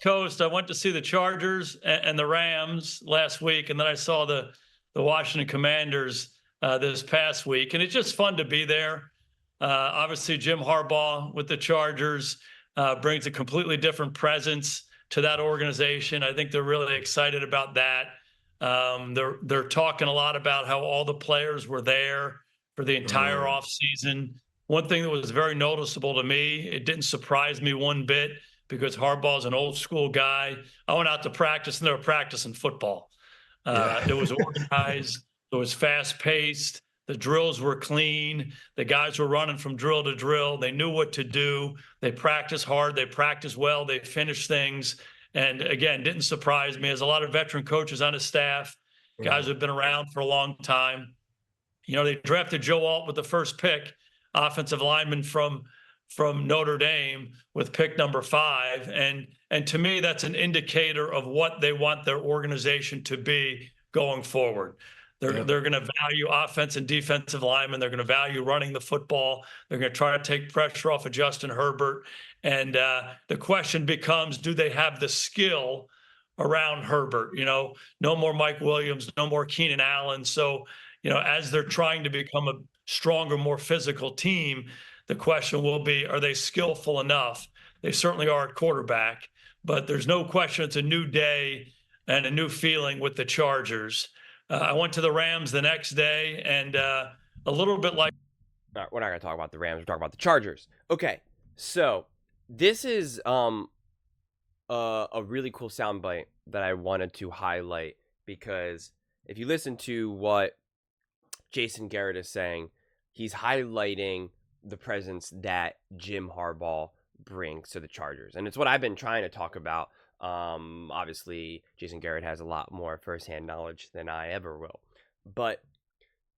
Coast. I went to see the Chargers and the Rams last week, and then I saw the Washington Commanders this past week, and it's just fun to be there. Obviously, Jim Harbaugh with the Chargers brings a completely different presence to that organization. I think they're really excited about that. They're talking a lot about how all the players were there for the entire offseason. One thing that was very noticeable to me, it didn't surprise me one bit because Harbaugh's an old school guy. I went out to practice and they were practicing football. It was organized. It was fast paced. The drills were clean. The guys were running from drill to drill. They knew what to do. They practiced hard. They practiced well. They finished things. And again, didn't surprise me. There's a lot of veteran coaches on his staff, guys who've been around for a long time. You know, they drafted Joe Alt with the first pick, offensive lineman from Notre Dame with pick number 5. And to me, that's an indicator of what they want their organization to be going forward. They're going to value offense and defensive linemen. They're going to value running the football. They're going to try to take pressure off of Justin Herbert. And the question becomes, do they have the skill around Herbert? You know, no more Mike Williams, no more Keenan Allen. So, you know, as they're trying to become a stronger, more physical team, the question will be, are they skillful enough? They certainly are at quarterback, but there's no question it's a new day and a new feeling with the Chargers. I went to the Rams the next day, and a little bit like... We're not going to talk about the Rams. We're talking about the Chargers. Okay, so this is a really cool soundbite that I wanted to highlight, because if you listen to what Jason Garrett is saying, he's highlighting the presence that Jim Harbaugh brings to the Chargers. And it's what I've been trying to talk about. Obviously, Jason Garrett has a lot more firsthand knowledge than I ever will. But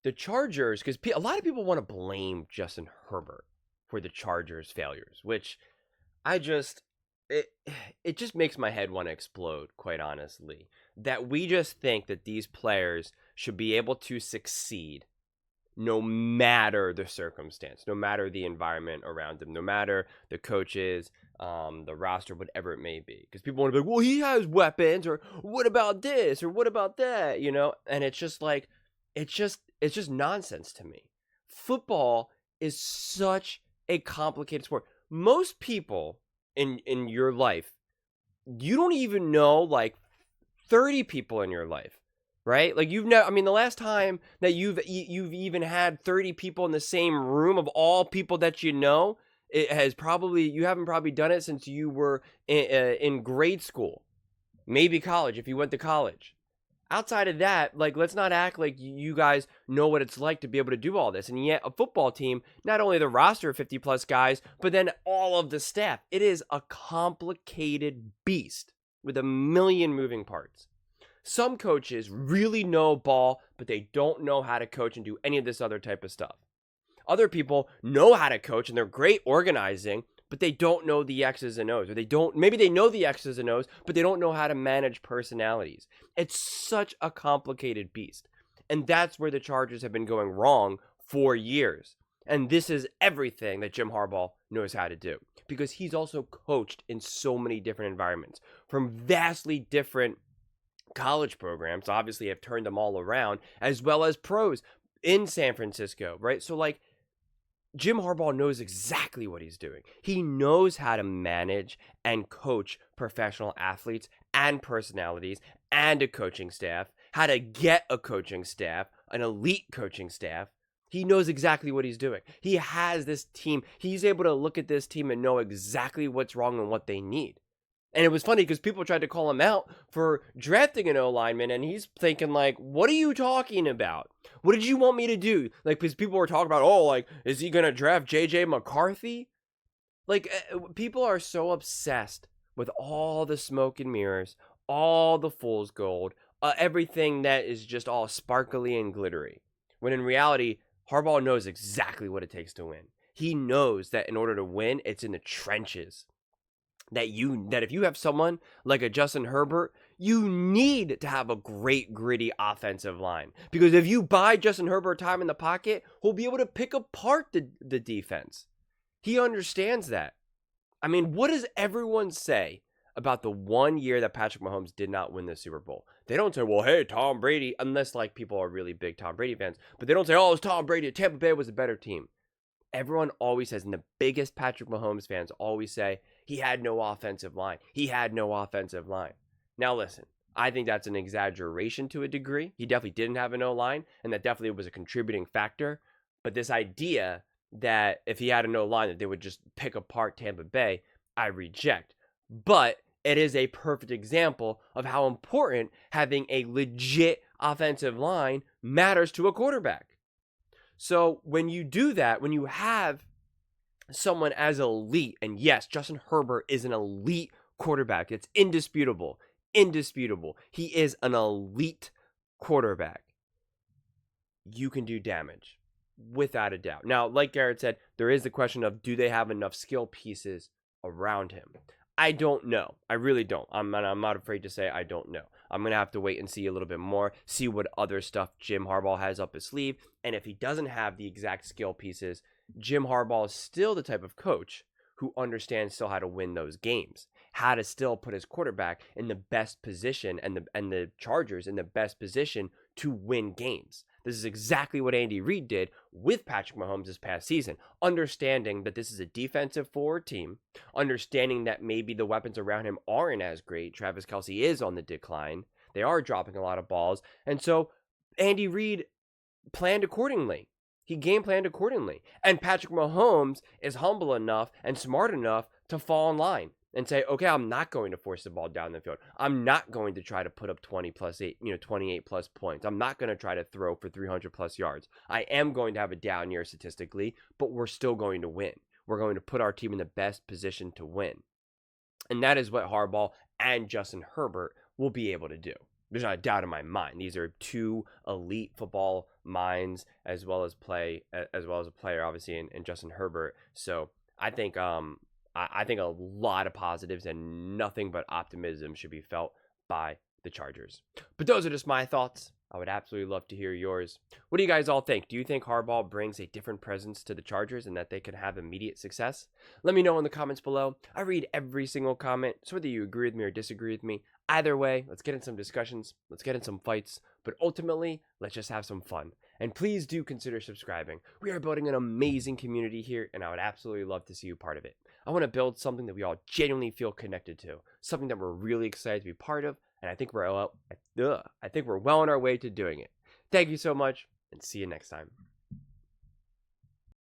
the Chargers, because a lot of people want to blame Justin Herbert for the Chargers' failures, which it just makes my head want to explode, quite honestly. That we just think that these players should be able to succeed no matter the circumstance, no matter the environment around them, no matter the coaches, the roster, whatever it may be. Because people want to be like, well, he has weapons, or what about this, or what about that, you know? And it's just like, it's just nonsense to me. Football is such a complicated sport. Most people in your life, you don't even know like 30 people in your life. Right? Like you've never, I mean, the last time that you've even had 30 people in the same room of all people that you know, you haven't probably done it since you were in grade school, maybe college, if you went to college. Outside of that, like, let's not act like you guys know what it's like to be able to do all this. And yet a football team, not only the roster of 50 plus guys, but then all of the staff, it is a complicated beast with a million moving parts. Some coaches really know ball, but they don't know how to coach and do any of this other type of stuff. Other people know how to coach and they're great organizing, but they don't know the X's and O's. Or maybe they know the X's and O's, but they don't know how to manage personalities. It's such a complicated beast. And that's where the Chargers have been going wrong for years. And this is everything that Jim Harbaugh knows how to do, because he's also coached in so many different environments, from vastly different college programs, obviously have turned them all around, as well as pros in San Francisco, right? So like, Jim Harbaugh knows exactly what he's doing. He knows how to manage and coach professional athletes and personalities and a coaching staff, how to get a coaching staff, an elite coaching staff. He knows exactly what he's doing. He has this team. He's able to look at this team and know exactly what's wrong and what they need. And it was funny because people tried to call him out for drafting an O-lineman, and he's thinking like, what are you talking about? What did you want me to do? Like, because people were talking about, oh, like, is he going to draft J.J. McCarthy? Like, people are so obsessed with all the smoke and mirrors, all the fool's gold, everything that is just all sparkly and glittery. When in reality, Harbaugh knows exactly what it takes to win. He knows that in order to win, it's in the trenches. That if you have someone like a Justin Herbert, you need to have a great, gritty offensive line. Because if you buy Justin Herbert time in the pocket, he'll be able to pick apart the defense. He understands that. I mean, what does everyone say about the one year that Patrick Mahomes did not win the Super Bowl. They don't say, well, hey, Tom Brady, unless like people are really big Tom Brady fans, but they don't say, oh, it's Tom Brady. Tampa Bay was a better team. Everyone always says, and the biggest Patrick Mahomes fans always say, he had no offensive line. He had no offensive line. Now listen, I think that's an exaggeration to a degree. He definitely didn't have an O-line, and that definitely was a contributing factor. But this idea that if he had an O-line, that they would just pick apart Tampa Bay, I reject. But it is a perfect example of how important having a legit offensive line matters to a quarterback. So when you do that, when you have someone as elite, and yes, Justin Herbert is an elite quarterback. It's indisputable. Indisputable. He is an elite quarterback. You can do damage without a doubt. Now, like Garrett said, there is the question of, do they have enough skill pieces around him? I don't know. I really don't. I'm not afraid to say I don't know. I'm going to have to wait and see a little bit more, see what other stuff Jim Harbaugh has up his sleeve. And if he doesn't have the exact skill pieces, Jim Harbaugh is still the type of coach who understands still how to win those games, how to still put his quarterback in the best position and the Chargers in the best position to win games. This is exactly what Andy Reid did with Patrick Mahomes this past season, understanding that this is a defensive forward team, understanding that maybe the weapons around him aren't as great. Travis Kelce is on the decline. They are dropping a lot of balls. And so Andy Reid planned accordingly. He game planned accordingly. And Patrick Mahomes is humble enough and smart enough to fall in line and say, okay, I'm not going to force the ball down the field. I'm not going to try to put up 28 plus points. I'm not going to try to throw for 300 plus yards. I am going to have a down year statistically, but we're still going to win. We're going to put our team in the best position to win. And that is what Harbaugh and Justin Herbert will be able to do. There's not a doubt in my mind. These are two elite football minds, as well as a player, obviously, in Justin Herbert. So I think a lot of positives and nothing but optimism should be felt by the Chargers. But those are just my thoughts. I would absolutely love to hear yours. What do you guys all think? Do you think Harbaugh brings a different presence to the Chargers and that they can have immediate success? Let me know in the comments below. I read every single comment, so whether you agree with me or disagree with me, either way, let's get in some discussions, let's get in some fights, but ultimately, let's just have some fun. And please do consider subscribing. We are building an amazing community here, and I would absolutely love to see you part of it. I want to build something that we all genuinely feel connected to, something that we're really excited to be part of, and I think we're well on our way to doing it. Thank you so much, and see you next time.